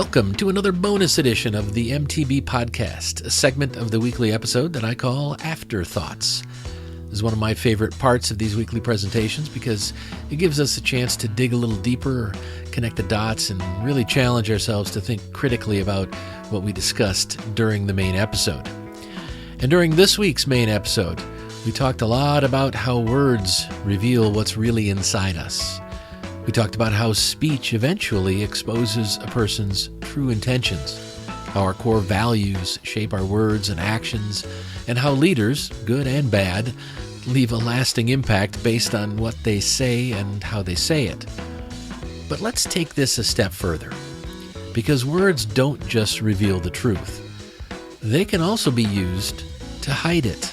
Welcome to another bonus edition of the MTB Podcast, a segment of the weekly episode that I call Afterthoughts. This is one of my favorite parts of these weekly presentations because it gives us a chance to dig a little deeper, connect the dots, and really challenge ourselves to think critically about what we discussed during the main episode. And during this week's main episode, we talked a lot about how words reveal what's really inside us. We talked about how speech eventually exposes a person's true intentions, how our core values shape our words and actions, and how leaders, good and bad, leave a lasting impact based on what they say and how they say it. But let's take this a step further, because words don't just reveal the truth. They can also be used to hide it.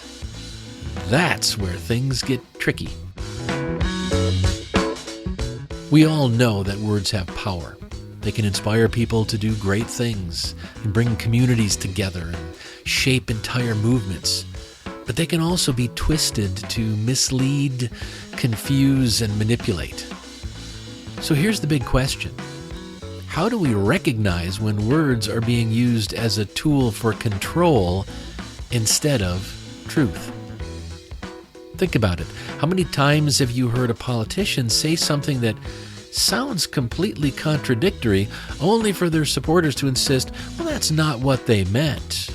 That's where things get tricky. We all know that words have power. They can inspire people to do great things and bring communities together and shape entire movements. But they can also be twisted to mislead, confuse, and manipulate. So here's the big question. How do we recognize when words are being used as a tool for control instead of truth? Think about it. How many times have you heard a politician say something that sounds completely contradictory, only for their supporters to insist, well, that's not what they meant?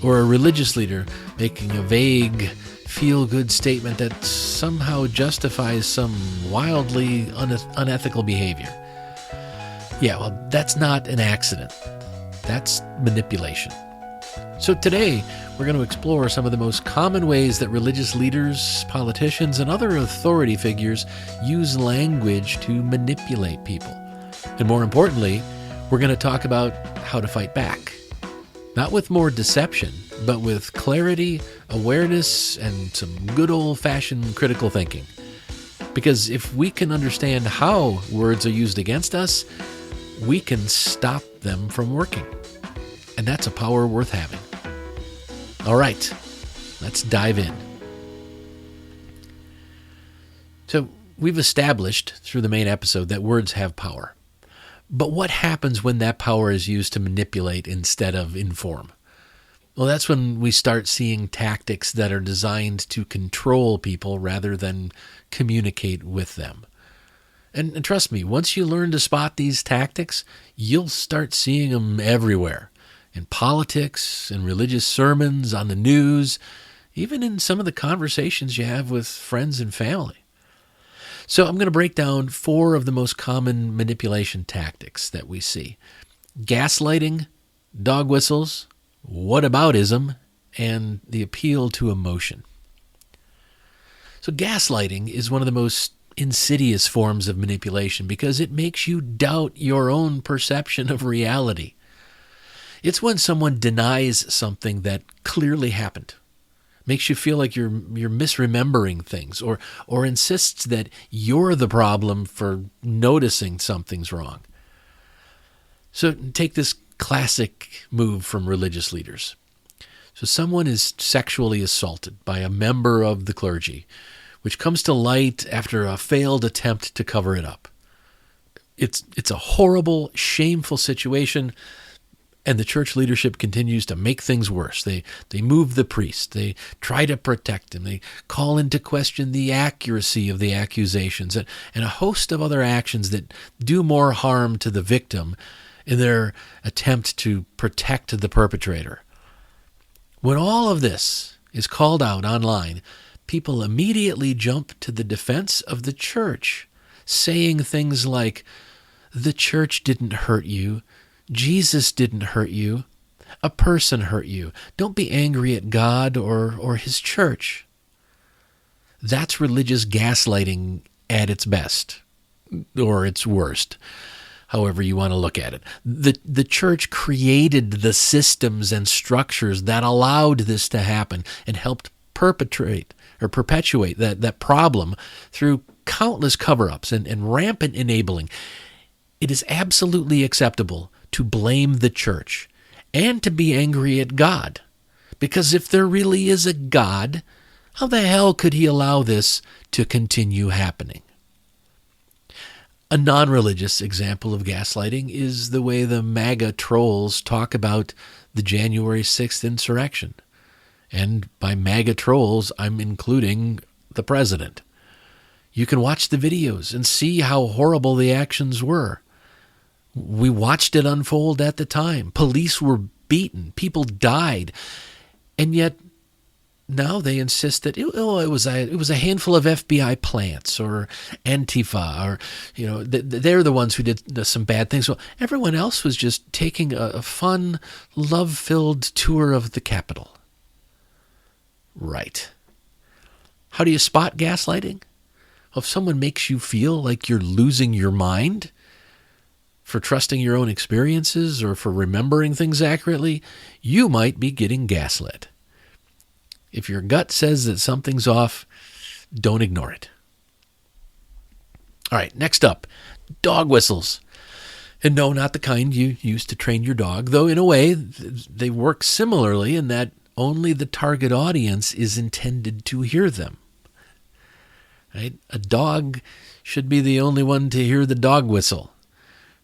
Or a religious leader making a vague, feel-good statement that somehow justifies some wildly unethical behavior. Yeah, well, that's not an accident. That's manipulation. So today, we're going to explore some of the most common ways that religious leaders, politicians, and other authority figures use language to manipulate people. And more importantly, we're going to talk about how to fight back. Not with more deception, but with clarity, awareness, and some good old-fashioned critical thinking. Because if we can understand how words are used against us, we can stop them from working. And that's a power worth having. All right, let's dive in. So we've established through the main episode that words have power. But what happens when that power is used to manipulate instead of inform? Well, that's when we start seeing tactics that are designed to control people rather than communicate with them. And trust me, once you learn to spot these tactics, you'll start seeing them everywhere. In politics, in religious sermons, on the news, even in some of the conversations you have with friends and family. So I'm going to break down 4 of the most common manipulation tactics that we see. Gaslighting, dog whistles, whataboutism, and the appeal to emotion. So gaslighting is one of the most insidious forms of manipulation because it makes you doubt your own perception of reality. It's when someone denies something that clearly happened, makes you feel like you're misremembering things, or insists that you're the problem for noticing something's wrong. So take this classic move from religious leaders. So someone is sexually assaulted by a member of the clergy, which comes to light after a failed attempt to cover it up. It's a horrible, shameful situation. And the church leadership continues to make things worse. They move the priest. They try to protect him. They call into question the accuracy of the accusations and a host of other actions that do more harm to the victim in their attempt to protect the perpetrator. When all of this is called out online, people immediately jump to the defense of the church, saying things like, "The church didn't hurt you. Jesus didn't hurt you. A person hurt you. Don't be angry at God or his church." That's religious gaslighting at its best, or its worst, however you want to look at it. The church created the systems and structures that allowed this to happen and helped perpetuate that problem through countless cover-ups and rampant enabling. It is absolutely acceptable to blame the church and to be angry at God. Because if there really is a God, how the hell could he allow this to continue happening? A non-religious example of gaslighting is the way the MAGA trolls talk about the January 6th insurrection. And by MAGA trolls, I'm including the president. You can watch the videos and see how horrible the actions were. We watched it unfold at the time. Police were beaten. People died. And yet now they insist that it was a handful of FBI plants or Antifa, or they're the ones who did some bad things. Well, everyone else was just taking a fun, love-filled tour of the Capitol. Right. How do you spot gaslighting? Well, if someone makes you feel like you're losing your mind for trusting your own experiences or for remembering things accurately, you might be getting gaslit. If your gut says that something's off, don't ignore it. All right, next up, dog whistles. And no, not the kind you use to train your dog, though in a way they work similarly in that only the target audience is intended to hear them. Right? A dog should be the only one to hear the dog whistle.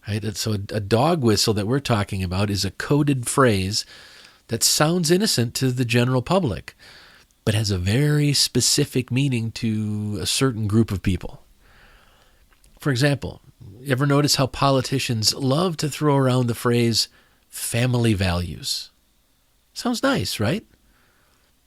Right? So a dog whistle that we're talking about is a coded phrase that sounds innocent to the general public, but has a very specific meaning to a certain group of people. For example, you ever notice how politicians love to throw around the phrase family values? Sounds nice, right?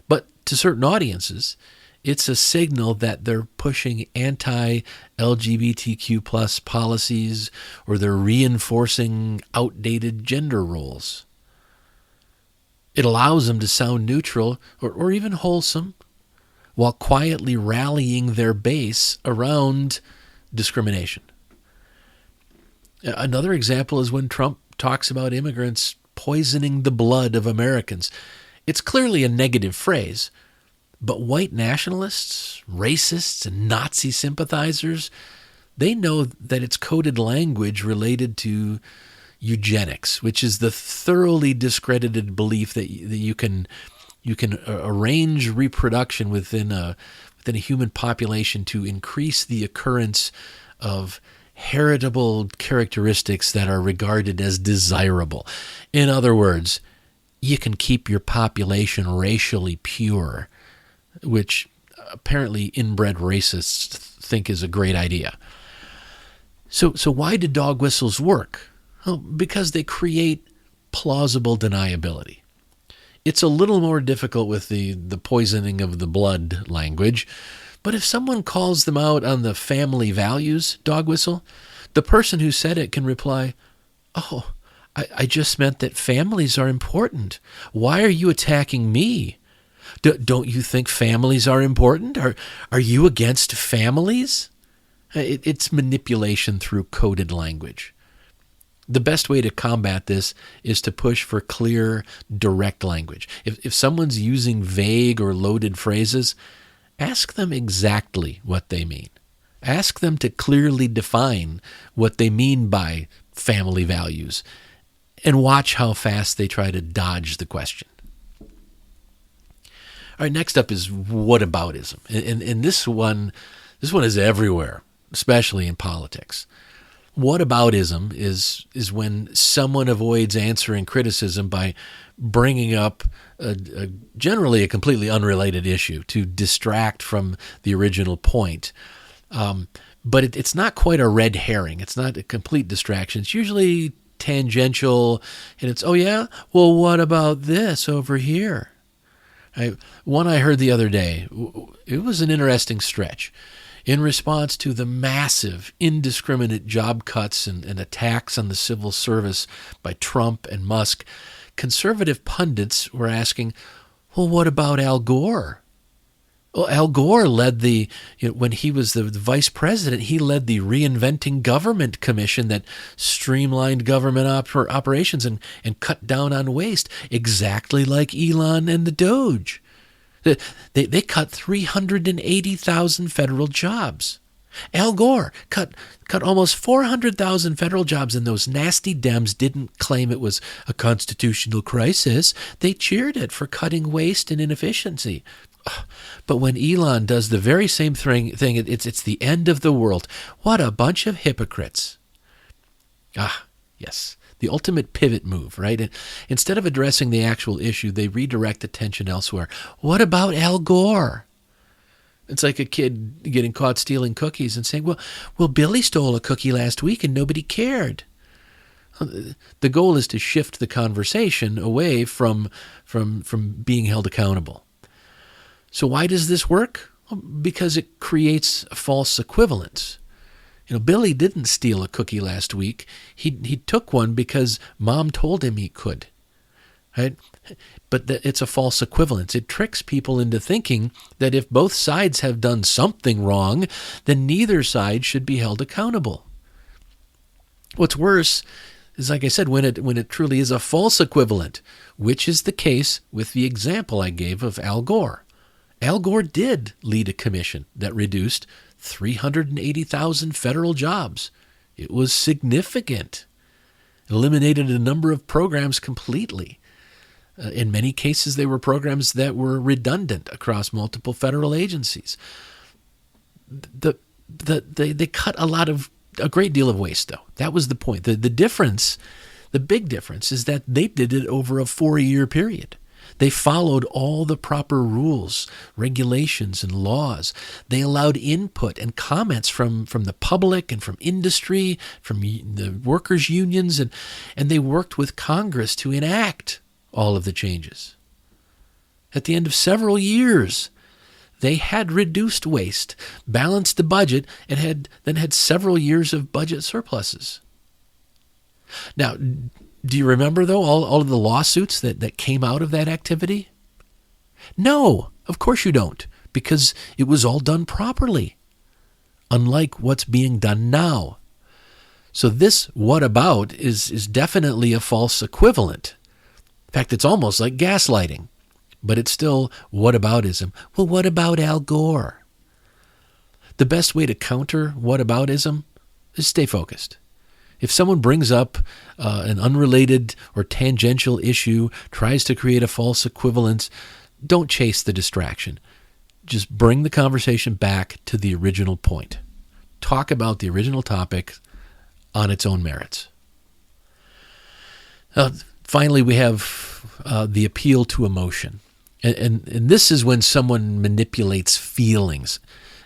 But to certain audiences, it's a signal that they're pushing anti-LGBTQ plus policies, or they're reinforcing outdated gender roles. It allows them to sound neutral or even wholesome, while quietly rallying their base around discrimination. Another example is when Trump talks about immigrants poisoning the blood of Americans. It's clearly a negative phrase, but white nationalists, racists, and Nazi sympathizers, they know that it's coded language related to eugenics, which is the thoroughly discredited belief that you can arrange reproduction within a human population to increase the occurrence of heritable characteristics that are regarded as desirable. In other words, you can keep your population racially pure, which apparently inbred racists think is a great idea. So why do dog whistles work? Well, because they create plausible deniability. It's a little more difficult with the poisoning of the blood language, but if someone calls them out on the family values dog whistle, the person who said it can reply, "Oh, I just meant that families are important. Why are you attacking me? Don't you think families are important? Are you against families?" It's manipulation through coded language. The best way to combat this is to push for clear, direct language. If someone's using vague or loaded phrases, ask them exactly what they mean. Ask them to clearly define what they mean by family values, and watch how fast they try to dodge the question. All right, next up is whataboutism. And this one is everywhere, especially in politics. Whataboutism is when someone avoids answering criticism by bringing up generally a completely unrelated issue to distract from the original point. But it's not quite a red herring. It's not a complete distraction. It's usually tangential, and it's, oh yeah? Well, what about this over here? One I heard the other day, it was an interesting stretch. In response to the massive, indiscriminate job cuts and attacks on the civil service by Trump and Musk, conservative pundits were asking, well, what about Al Gore? Well, Al Gore led when he was the vice president, he led the Reinventing Government Commission that streamlined government operations and cut down on waste, exactly like Elon and the Doge. They cut 380,000 federal jobs. Al Gore cut almost 400,000 federal jobs, and those nasty Dems didn't claim it was a constitutional crisis. They cheered it for cutting waste and inefficiency. But when Elon does the very same thing, it's the end of the world. What a bunch of hypocrites. Yes, the ultimate pivot move, right? And instead of addressing the actual issue, they redirect attention elsewhere. What about Al Gore? It's like a kid getting caught stealing cookies and saying, well, Billy stole a cookie last week and nobody cared. The goal is to shift the conversation away from being held accountable. So why does this work? Well, because it creates a false equivalence. Billy didn't steal a cookie last week. He took one because Mom told him he could. Right? But it's a false equivalence. It tricks people into thinking that if both sides have done something wrong, then neither side should be held accountable. What's worse is, like I said, when it truly is a false equivalent, which is the case with the example I gave of Al Gore. Al Gore did lead a commission that reduced 380,000 federal jobs. It was significant. It eliminated a number of programs completely. In many cases, they were programs that were redundant across multiple federal agencies. They cut a great deal of waste, though. That was the point. The difference, the big difference, is that they did it over a 4-year period. They followed all the proper rules, regulations, and laws. They allowed input and comments from the public and from industry, from the workers' unions, and they worked with Congress to enact all of the changes. At the end of several years, they had reduced waste, balanced the budget, and had several years of budget surpluses. Now, do you remember, though, all of the lawsuits that came out of that activity? No, of course you don't, because it was all done properly, unlike what's being done now. So this what about is definitely a false equivalent. In fact, it's almost like gaslighting, but it's still whataboutism. Well, what about Al Gore? The best way to counter whataboutism is stay focused. If someone brings up an unrelated or tangential issue, tries to create a false equivalence, don't chase the distraction. Just bring the conversation back to the original point. Talk about the original topic on its own merits. Finally, we have the appeal to emotion. And this is when someone manipulates feelings,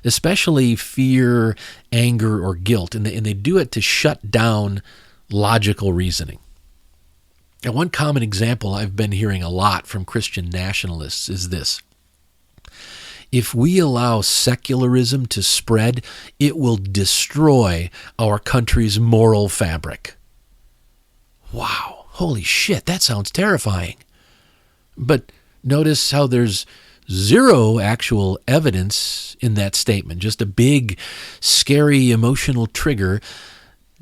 especially fear, anger, or guilt, and they do it to shut down logical reasoning. And one common example I've been hearing a lot from Christian nationalists is this. If we allow secularism to spread, it will destroy our country's moral fabric. Wow. Holy shit, that sounds terrifying. But notice how there's zero actual evidence in that statement, just a big, scary, emotional trigger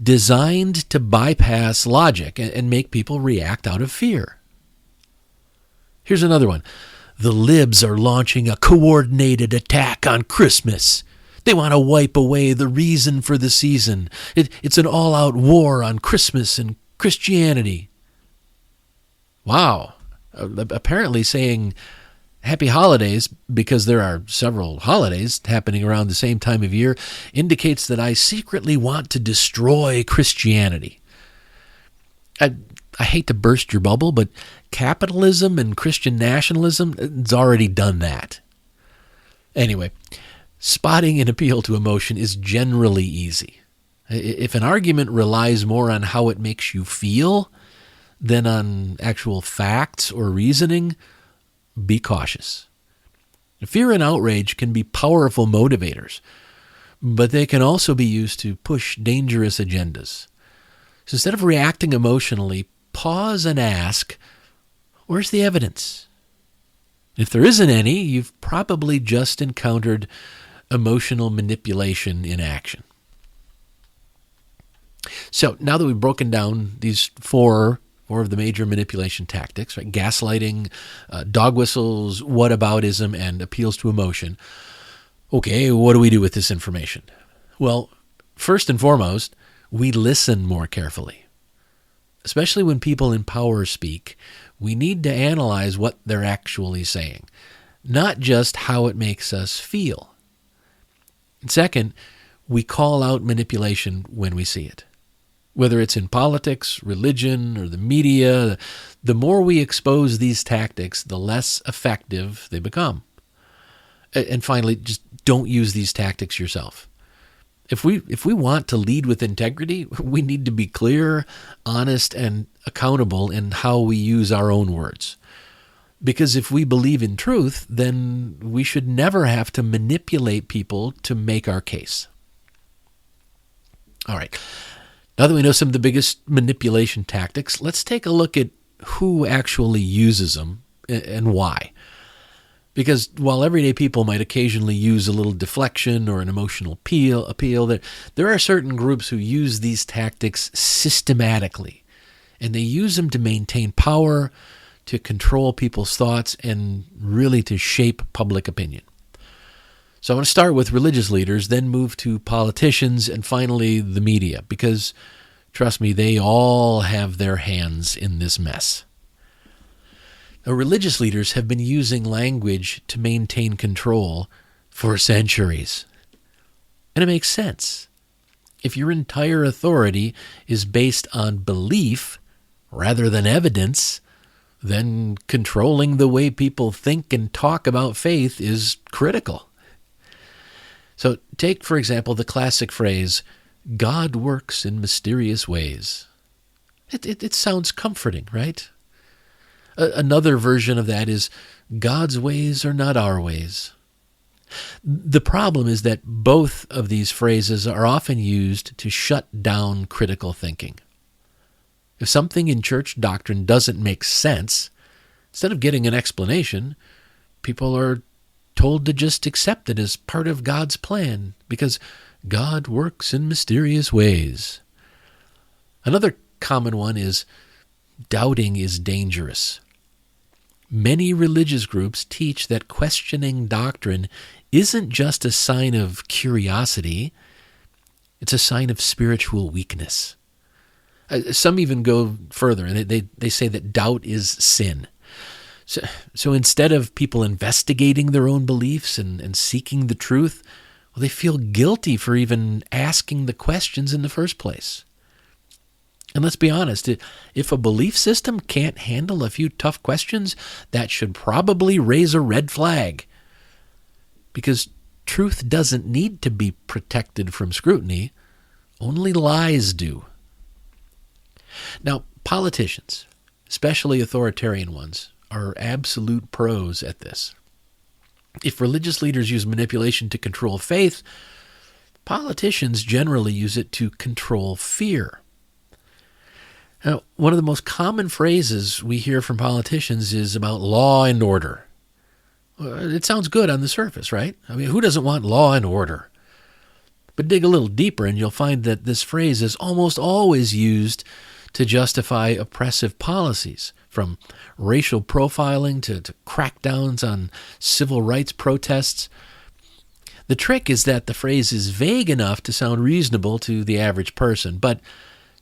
designed to bypass logic and make people react out of fear. Here's another one. The libs are launching a coordinated attack on Christmas. They want to wipe away the reason for the season. It's an all-out war on Christmas and Christianity. Wow. Apparently saying happy holidays, because there are several holidays happening around the same time of year, indicates that I secretly want to destroy Christianity. I hate to burst your bubble, but capitalism and Christian nationalism has already done that. Anyway, spotting an appeal to emotion is generally easy. If an argument relies more on how it makes you feel than on actual facts or reasoning, be cautious. Fear and outrage can be powerful motivators, but they can also be used to push dangerous agendas. So instead of reacting emotionally, pause and ask, where's the evidence? If there isn't any, you've probably just encountered emotional manipulation in action. So now that we've broken down these four of the major manipulation tactics, right? Gaslighting, dog whistles, whataboutism, and appeals to emotion. Okay, what do we do with this information? Well, first and foremost, we listen more carefully. Especially when people in power speak, we need to analyze what they're actually saying. not just how it makes us feel. And second, we call out manipulation when we see it. Whether it's in politics, religion, or the media, the more we expose these tactics, the less effective they become. And finally, just don't use these tactics yourself. If we want to lead with integrity, we need to be clear, honest, and accountable in how we use our own words. Because if we believe in truth, then we should never have to manipulate people to make our case. All right. Now that we know some of the biggest manipulation tactics, let's take a look at who actually uses them and why. Because while everyday people might occasionally use a little deflection or an emotional appeal, there are certain groups who use these tactics systematically. And they use them to maintain power, to control people's thoughts, and really to shape public opinion. So I want to start with religious leaders, then move to politicians, and finally the media, because, trust me, they all have their hands in this mess. Now, religious leaders have been using language to maintain control for centuries. And it makes sense. If your entire authority is based on belief rather than evidence, then controlling the way people think and talk about faith is critical. So take, for example, the classic phrase, God works in mysterious ways. It sounds comforting, right? Another version of that is, God's ways are not our ways. The problem is that both of these phrases are often used to shut down critical thinking. If something in church doctrine doesn't make sense, instead of getting an explanation, people are told to just accept it as part of God's plan, because God works in mysterious ways. Another common one is, doubting is dangerous. Many religious groups teach that questioning doctrine isn't just a sign of curiosity, it's a sign of spiritual weakness. Some even go further, and they say that doubt is sin. So instead of people investigating their own beliefs and seeking the truth, well, they feel guilty for even asking the questions in the first place. And let's be honest, if a belief system can't handle a few tough questions, that should probably raise a red flag. Because truth doesn't need to be protected from scrutiny, only lies do. Now, politicians, especially authoritarian ones, are absolute pros at this. If religious leaders use manipulation to control faith, politicians generally use it to control fear. Now, one of the most common phrases we hear from politicians is about law and order. It sounds good on the surface, right? I mean, who doesn't want law and order? But dig a little deeper and you'll find that this phrase is almost always used to justify oppressive policies, from racial profiling to crackdowns on civil rights protests. The trick is that the phrase is vague enough to sound reasonable to the average person, but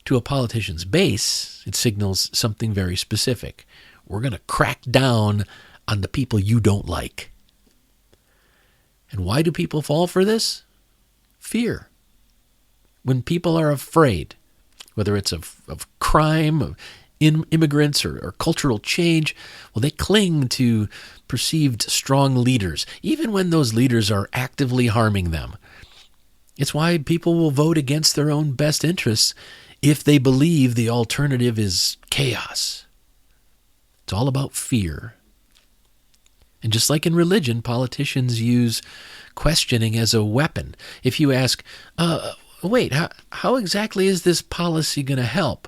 to a politician's base, it signals something very specific. We're going to crack down on the people you don't like. And why do people fall for this? Fear. When people are afraid, whether it's of crime, of immigrants, or cultural change, well, they cling to perceived strong leaders, even when those leaders are actively harming them. It's why people will vote against their own best interests if they believe the alternative is chaos. It's all about fear. And just like in religion, politicians use questioning as a weapon. If you ask, wait, how exactly is this policy going to help?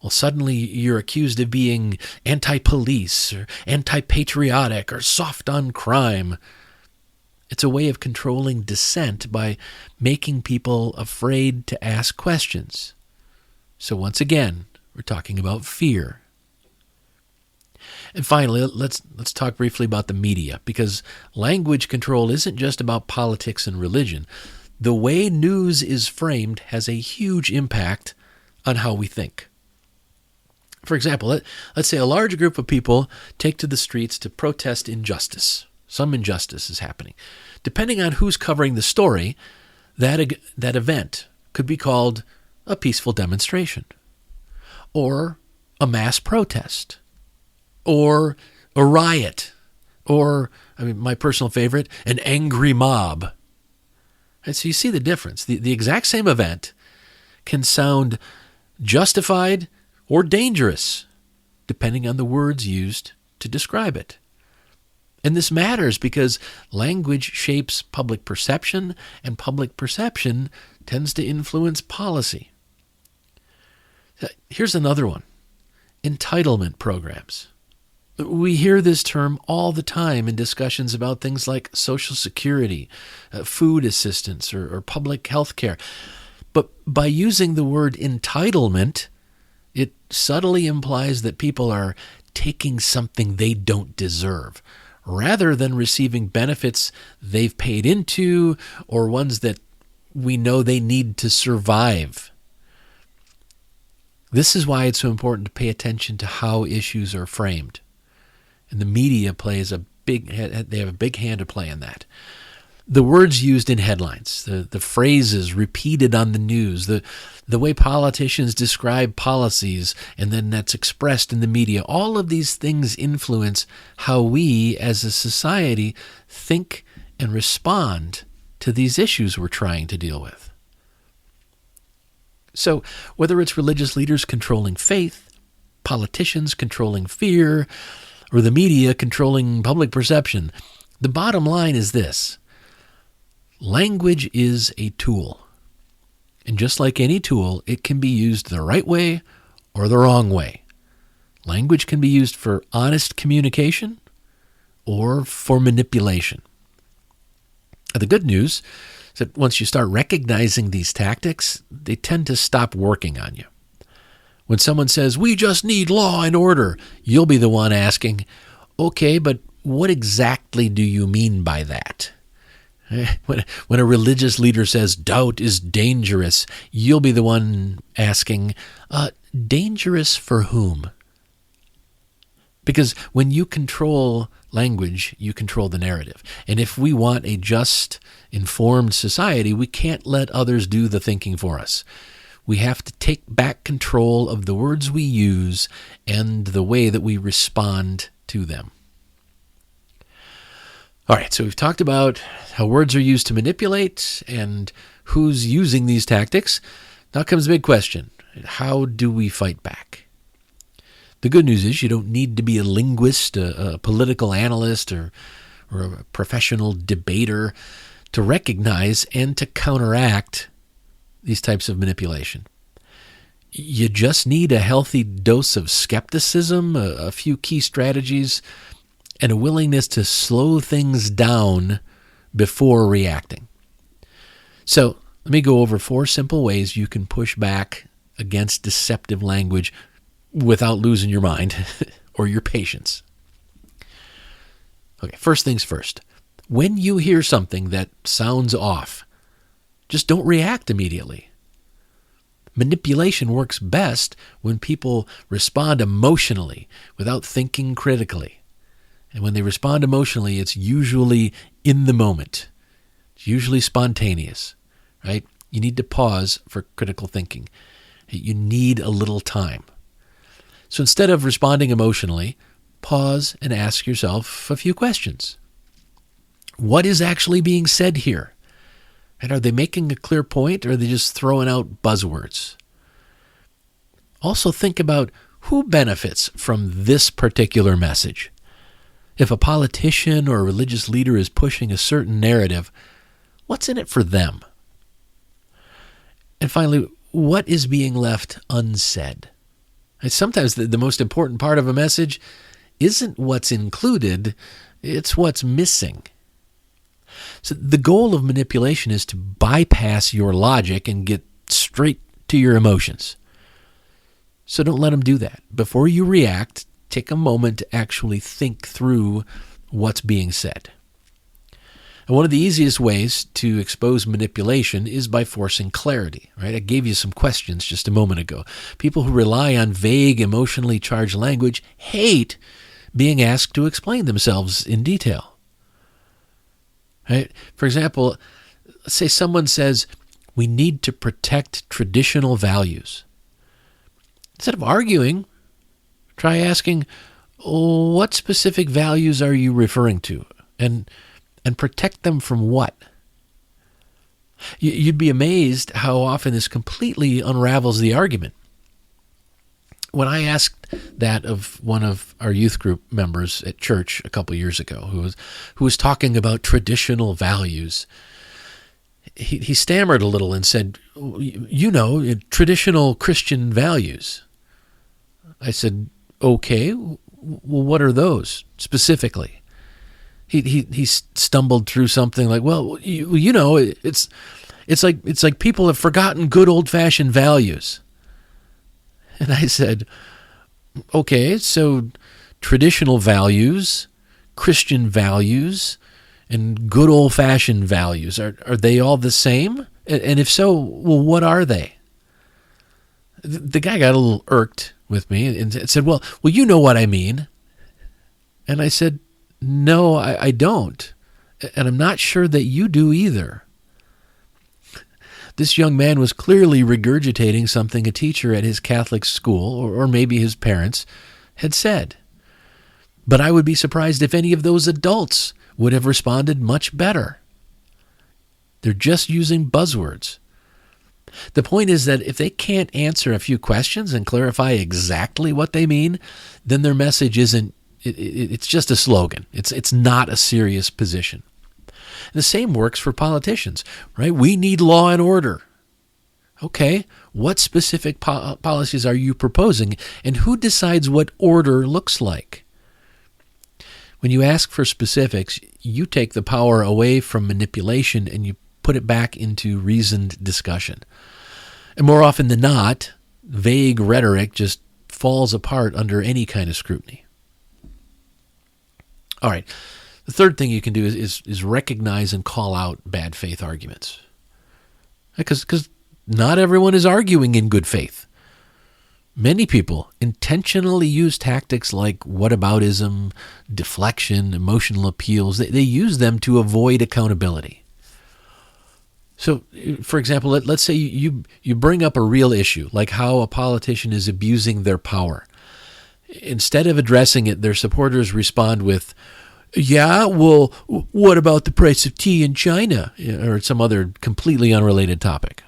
Well, suddenly you're accused of being anti-police or anti-patriotic or soft on crime. It's a way of controlling dissent by making people afraid to ask questions. So once again, we're talking about fear. And finally, let's talk briefly about the media, because language control isn't just about politics and religion. The way news is framed has a huge impact on how we think. For example, let's say a large group of people take to the streets to protest injustice, some injustice is happening. Depending on who's covering the story, that event could be called a peaceful demonstration, or a mass protest, or a riot, or, my personal favorite, an angry mob. And so you see the difference. The exact same event can sound justified or dangerous, depending on the words used to describe it. And this matters because language shapes public perception, and public perception tends to influence policy. Here's another one: entitlement programs. We hear this term all the time in discussions about things like Social Security, food assistance, or public health care. But by using the word entitlement, it subtly implies that people are taking something they don't deserve, rather than receiving benefits they've paid into or ones that we know they need to survive. This is why it's so important to pay attention to how issues are framed. And the media plays they have a big hand to play in that. The words used in headlines, the phrases repeated on the news, the way politicians describe policies, and then that's expressed in the media, all of these things influence how we as a society think and respond to these issues we're trying to deal with. So whether it's religious leaders controlling faith, politicians controlling fear, or the media controlling public perception, the bottom line is this: language is a tool. And just like any tool, it can be used the right way or the wrong way. Language can be used for honest communication or for manipulation. The good news is that once you start recognizing these tactics, they tend to stop working on you. When someone says, "We just need law and order," you'll be the one asking, "Okay, but what exactly do you mean by that?" When a religious leader says doubt is dangerous, you'll be the one asking, dangerous for whom? Because when you control language, you control the narrative. And if we want a just, informed society, we can't let others do the thinking for us. We have to take back control of the words we use and the way that we respond to them. All right, so we've talked about how words are used to manipulate and who's using these tactics. Now comes the big question: how do we fight back? The good news is you don't need to be a linguist, a political analyst, or a professional debater to recognize and to counteract these types of manipulation. You just need a healthy dose of skepticism, a few key strategies, and a willingness to slow things down before reacting. So let me go over 4 simple ways you can push back against deceptive language without losing your mind or your patience. Okay, first things first. When you hear something that sounds off, just don't react immediately. Manipulation works best when people respond emotionally without thinking critically. And when they respond emotionally, it's usually in the moment. It's usually spontaneous, right? You need to pause for critical thinking. You need a little time. So instead of responding emotionally, pause and ask yourself a few questions. What is actually being said here? And are they making a clear point, or are they just throwing out buzzwords? Also think about who benefits from this particular message. If a politician or a religious leader is pushing a certain narrative, what's in it for them? And finally, what is being left unsaid? And sometimes the most important part of a message isn't what's included, it's what's missing. So the goal of manipulation is to bypass your logic and get straight to your emotions. So don't let them do that. Before you react, take a moment to actually think through what's being said. And one of the easiest ways to expose manipulation is by forcing clarity, right? I gave you some questions just a moment ago. People who rely on vague, emotionally charged language hate being asked to explain themselves in detail. Right? For example, let's say someone says, we need to protect traditional values. Instead of arguing, try asking, what specific values are you referring to? And protect them from what? You'd be amazed how often this completely unravels the argument. When I asked that of one of our youth group members at church a couple years ago, who was talking about traditional values, he stammered a little and said, traditional Christian values. I said, okay, well, what are those specifically? He stumbled through something like, well, it's like people have forgotten good old-fashioned values. And I said, okay, so traditional values, Christian values, and good old-fashioned values, are they all the same? And if so, well, what are they? The guy got a little irked with me and said, well, you know what I mean. And I said, no, I don't. And I'm not sure that you do either. This young man was clearly regurgitating something a teacher at his Catholic school, or maybe his parents, had said. But I would be surprised if any of those adults would have responded much better. They're just using buzzwords. The point is that if they can't answer a few questions and clarify exactly what they mean, then their message isn't, it's just a slogan. It's not a serious position. The same works for politicians, right? We need law and order. Okay, what specific policies are you proposing, and who decides what order looks like? When you ask for specifics, you take the power away from manipulation and you put it back into reasoned discussion. And more often than not, vague rhetoric just falls apart under any kind of scrutiny. All right. The third thing you can do is recognize and call out bad faith arguments. Because not everyone is arguing in good faith. Many people intentionally use tactics like whataboutism, deflection, emotional appeals. They use them to avoid accountability. So, for example, let's say you bring up a real issue, like how a politician is abusing their power. Instead of addressing it, their supporters respond with, yeah, well, what about the price of tea in China? Or some other completely unrelated topic.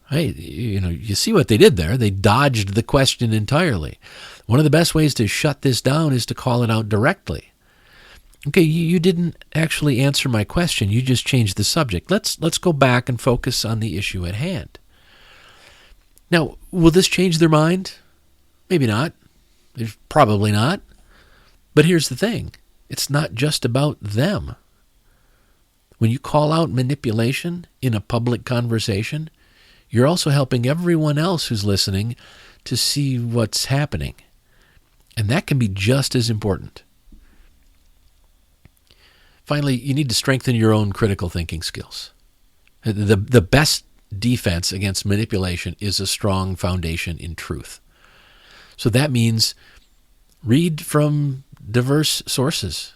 Hey, you see what they did there. They dodged the question entirely. One of the best ways to shut this down is to call it out directly. Okay, you didn't actually answer my question. You just changed the subject. Let's go back and focus on the issue at hand. Now, will this change their mind? Maybe not. Probably not. But here's the thing. It's not just about them. When you call out manipulation in a public conversation, you're also helping everyone else who's listening to see what's happening. And that can be just as important. Finally, you need to strengthen your own critical thinking skills. The best defense against manipulation is a strong foundation in truth. So that means read from diverse sources.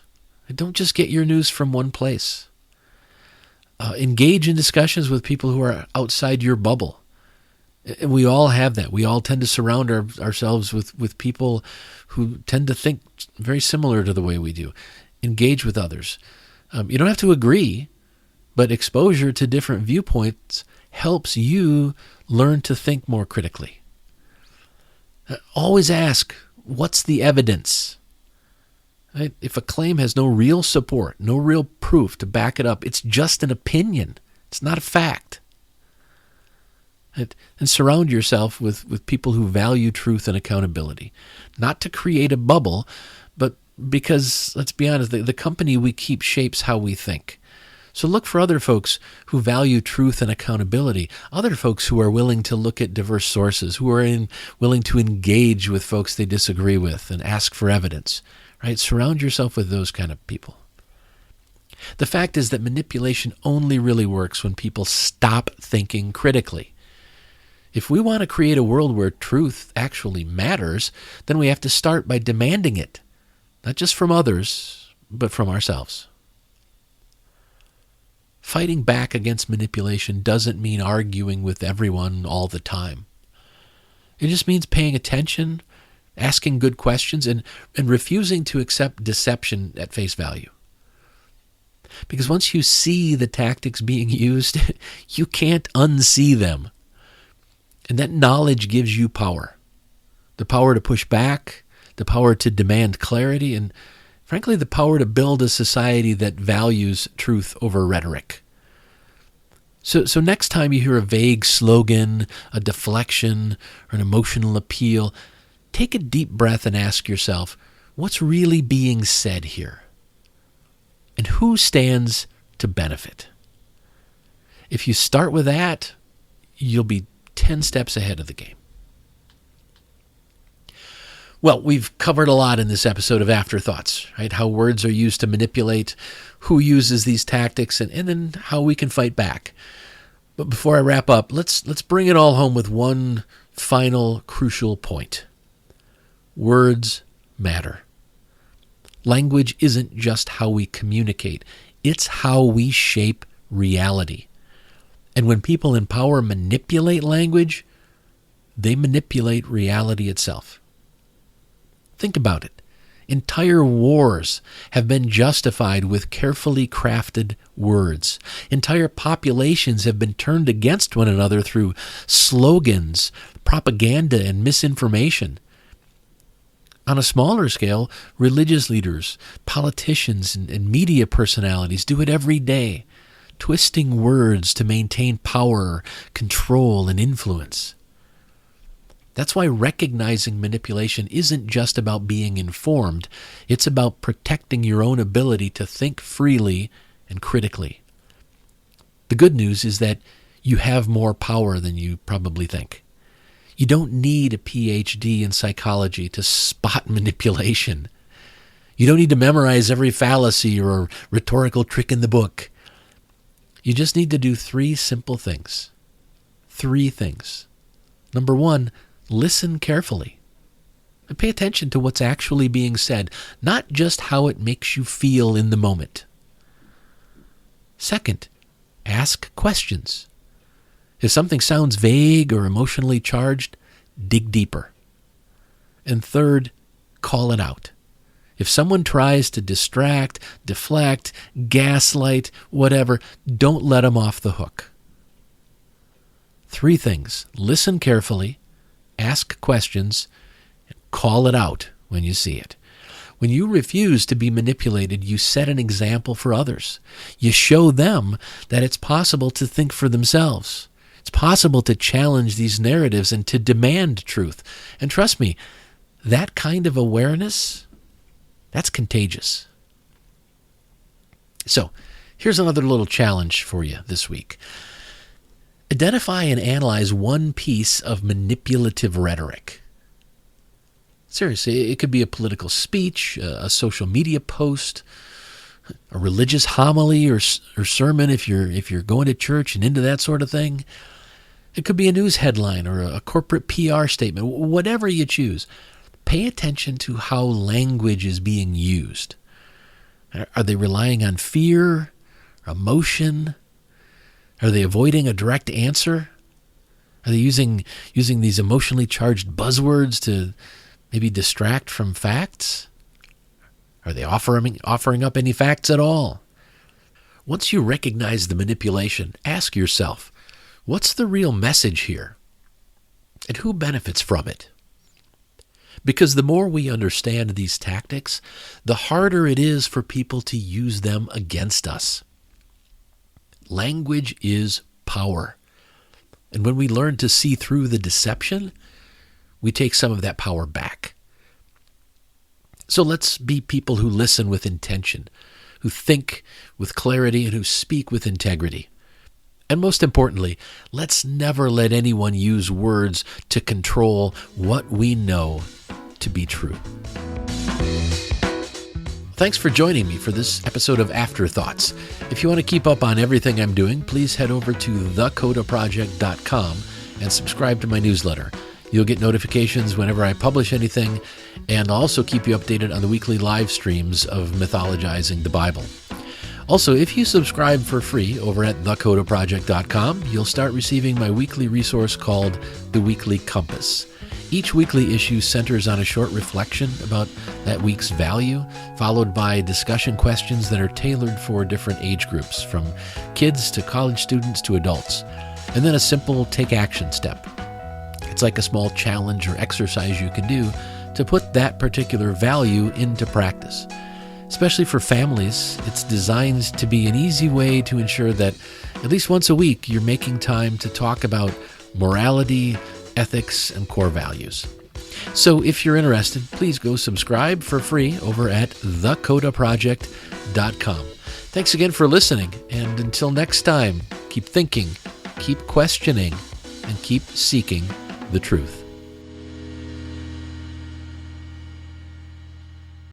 Don't just get your news from one place. Engage in discussions with people who are outside your bubble. And we all have that. We all tend to surround ourselves with people who tend to think very similar to the way we do. Engage with others. You don't have to agree, but exposure to different viewpoints helps you learn to think more critically. Always ask, what's the evidence? Right? If a claim has no real support, no real proof to back it up, it's just an opinion. It's not a fact. Right? And surround yourself with people who value truth and accountability. Not to create a bubble, but because, let's be honest, the company we keep shapes how we think. So look for other folks who value truth and accountability, other folks who are willing to look at diverse sources, who are willing to engage with folks they disagree with and ask for evidence. Right? Surround yourself with those kind of people. The fact is that manipulation only really works when people stop thinking critically. If we want to create a world where truth actually matters, then we have to start by demanding it, not just from others, but from ourselves. fighting back against manipulation doesn't mean arguing with everyone all the time. It just means paying attention, asking good questions, and refusing to accept deception at face value. Because once you see the tactics being used, you can't unsee them. And that knowledge gives you power. The power to push back, the power to demand clarity, and frankly, the power to build a society that values truth over rhetoric. So next time you hear a vague slogan, a deflection, or an emotional appeal, take a deep breath and ask yourself, what's really being said here? And who stands to benefit? If you start with that, you'll be 10 steps ahead of the game. Well, we've covered a lot in this episode of Afterthoughts, right? How words are used to manipulate, who uses these tactics, and then how we can fight back. But before I wrap up, let's bring it all home with one final crucial point. Words matter. Language isn't just how we communicate. It's how we shape reality. And when people in power manipulate language, they manipulate reality itself. Think about it. Entire wars have been justified with carefully crafted words. Entire populations have been turned against one another through slogans, propaganda, and misinformation. On a smaller scale, religious leaders, politicians, and media personalities do it every day, twisting words to maintain power, control, and influence. That's why recognizing manipulation isn't just about being informed. It's about protecting your own ability to think freely and critically. The good news is that you have more power than you probably think. You don't need a PhD in psychology to spot manipulation. You don't need to memorize every fallacy or rhetorical trick in the book. You just need to do 3 simple things. 3 things. Number 1, listen carefully. And pay attention to what's actually being said, not just how it makes you feel in the moment. Second, ask questions. If something sounds vague or emotionally charged, dig deeper. And third, call it out. If someone tries to distract, deflect, gaslight, whatever, don't let them off the hook. 3 things. Listen carefully, ask questions, and call it out when you see it. When you refuse to be manipulated, you set an example for others. You show them that it's possible to think for themselves. It's possible to challenge these narratives and to demand truth. And trust me, that kind of awareness, that's contagious. So, here's another little challenge for you this week. Identify and analyze one piece of manipulative rhetoric. Seriously, it could be a political speech, a social media post, a religious homily or sermon if you're going to church and into that sort of thing. It could be a news headline or a corporate PR statement, whatever you choose. Pay attention to how language is being used. Are they relying on fear, emotion? Are they avoiding a direct answer? Are they using these emotionally charged buzzwords to maybe distract from facts? Are they offering up any facts at all? Once you recognize the manipulation, ask yourself, what's the real message here? And who benefits from it? Because the more we understand these tactics, the harder it is for people to use them against us. Language is power. And when we learn to see through the deception, we take some of that power back. So let's be people who listen with intention, who think with clarity, and who speak with integrity. And most importantly, let's never let anyone use words to control what we know to be true. Thanks for joining me for this episode of Afterthoughts. If you want to keep up on everything I'm doing, please head over to thecodaproject.com and subscribe to my newsletter. You'll get notifications whenever I publish anything, and I'll also keep you updated on the weekly live streams of Mythologizing the Bible. Also, if you subscribe for free over at thecodaproject.com, you'll start receiving my weekly resource called The Weekly Compass. Each weekly issue centers on a short reflection about that week's value, followed by discussion questions that are tailored for different age groups, from kids to college students to adults, and then a simple take action step. It's like a small challenge or exercise you can do to put that particular value into practice. Especially for families, it's designed to be an easy way to ensure that at least once a week you're making time to talk about morality, ethics, and core values. So if you're interested, please go subscribe for free over at thecodaproject.com. Thanks again for listening, and until next time, keep thinking, keep questioning, and keep seeking the truth.